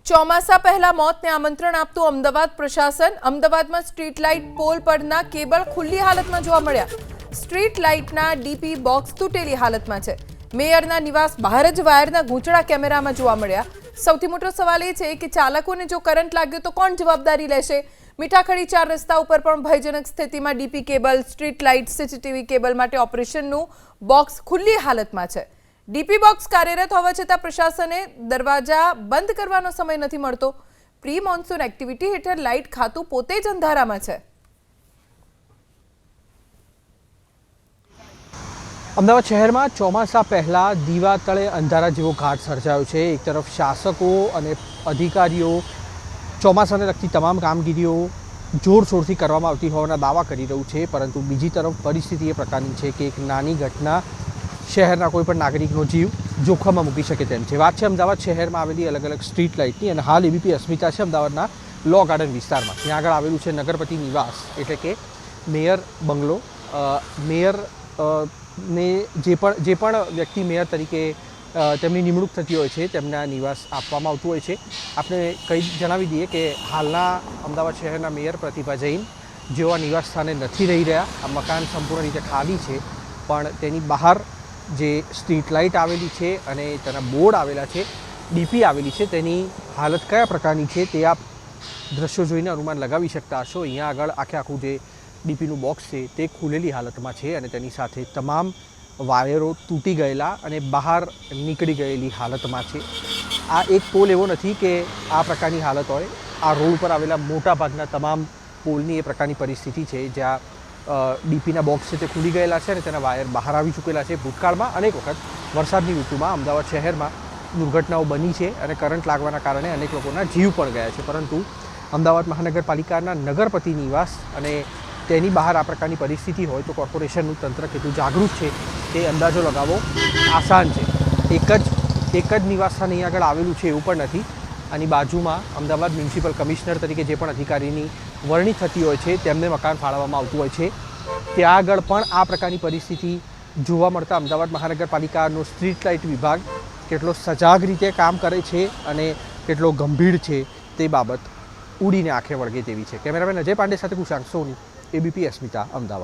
ચોમાસા પહેલા મોતને આમંત્રણ આપતું અમદાવાદ પ્રશાસન। અમદાવાદમાં સ્ટ્રીટ લાઇટ પોલ પરના કેબલ ખુલ્લી હાલતમાં જોવા મળ્યા। સ્ટ્રીટ લાઇટના ડીપી બોક્સ તૂટેલી હાલતમાં છે। મેયરના નિવાસ બહાર જ વાયરના ગૂંચળા કેમેરામાં જોવા મળ્યા। સૌથી મોટો સવાલ એ છે કે ચાલકોને જો કરંટ લાગ્યો તો કોણ જવાબદારી લેશે? મીઠાખડી 4 રસ્તા ઉપર પણ ભયજનક સ્થિતિમાં DP cable, street light, CCTV cable માટે ઓપરેશનનું બોક્સ ખુલ્લી હાલતમાં છે। ડીપી બોક્સ કાર્યરત હોવા છતાં પ્રશાસને દરવાજા બંધ કરવાનો સમય નથી મળતો। પ્રી મોન્સૂન એક્ટિવિટી હેઠળ લાઇટ ખાતું પોતે જ અંધારામાં છે। અમદાવાદ શહેરમાં ચોમાસા પહેલા દીવા તળે અંધારા જેવો ઘાટ સર્જાયો છે। એક તરફ શાસકો અને અધિકારીઓ ચોમાસાને લગતી તમામ કામગીરીઓ જોરશોરથી કરવામાં આવતી હોવાના દાવા કરી રહ્યું છે, પરંતુ બીજી તરફ પરિસ્થિતિ એ પ્રકારની છે કે એક નાની ઘટના શહેરના કોઈ પણ નાગરિકનો જીવ જોખમમાં મૂકી શકે તેમ છે। વાત છે અમદાવાદ શહેરમાં આવેલી અલગ અલગ સ્ટ્રીટ લાઇટની અને હાલ એબીપી અસ્મિતા છે અમદાવાદના લો ગાર્ડન વિસ્તારમાં। ત્યાં આગળ આવેલું છે નગરપતિ નિવાસ, એટલે કે મેયર બંગલો। મેયર ને જે પણ વ્યક્તિ મેયર તરીકે તેમની નિમણૂક થતી હોય છે તેમના નિવાસ આપવામાં આવતું હોય છે। આપણે જણાવી દઈએ કે હાલના અમદાવાદ શહેરના મેયર પ્રતિભા જૈન જેઓ આ નિવાસ સ્થાને નથી રહી રહ્યા। આ મકાન સંપૂર્ણ રીતે ખાલી છે, પણ તેની બહાર જે સ્ટ્રીટ લાઇટ આવેલી છે અને તેના બોર્ડ આવેલા છે, ડીપી આવેલી છે, તેની હાલત કયા પ્રકારની છે તે આપ દ્રશ્યો જોઈને અનુમાન લગાવી શકતા હશો। અહીંયા આગળ આખું જે ડીપીનું બોક્સ છે તે ખુલેલી હાલતમાં છે અને તેની સાથે તમામ વાયરો તૂટી ગયેલા અને બહાર નીકળી ગયેલી હાલતમાં છે। આ એક પોલ એવો નથી કે આ પ્રકારની હાલત હોય। આ રોડ પર આવેલા મોટાભાગના તમામ પોલની એ પ્રકારની પરિસ્થિતિ છે, જ્યાં ડીપીના બોક્સ છે તે ખુલી ગયેલા છે અને તેના વાયર બહાર આવી ચૂકેલા છે। ભૂતકાળમાં અનેક વખત વરસાદની ઋતુમાં અમદાવાદ શહેરમાં દુર્ઘટનાઓ બની છે અને કરંટ લાગવાના કારણે અનેક લોકોના જીવ પણ ગયા છે, પરંતુ અમદાવાદ મહાનગરપાલિકાના નગરપતિ નિવાસ અને તેની બહાર આ પ્રકારની પરિસ્થિતિ હોય તો કોર્પોરેશનનું તંત્ર કેટલું જાગૃત છે તે અંદાજો લગાવવો આસાન છે। એક જ નિવાસ સ્થાન અહીં આગળ આવેલું છે એવું પણ નથી। આની બાજુમાં અમદાવાદ મ્યુનિસિપલ કમિશનર તરીકે જે પણ અધિકારીની વરણી થતી હોય છે તેમને મકાન ફાળવવામાં આવતું હોય છે। ત્યાં આગળ પણ આ પ્રકારની પરિસ્થિતિ જોવા મળતા અમદાવાદ મહાનગરપાલિકાનો સ્ટ્રીટ લાઇટ વિભાગ કેટલો સજાગ રીતે કામ કરે છે અને કેટલો ગંભીર છે તે બાબત ઉડીને આંખે વળગે તેવી છે। કેમેરામેન અજય પાંડે સાથે કુશાંક સોની, એબીપી અસ્મિતા, અમદાવાદ।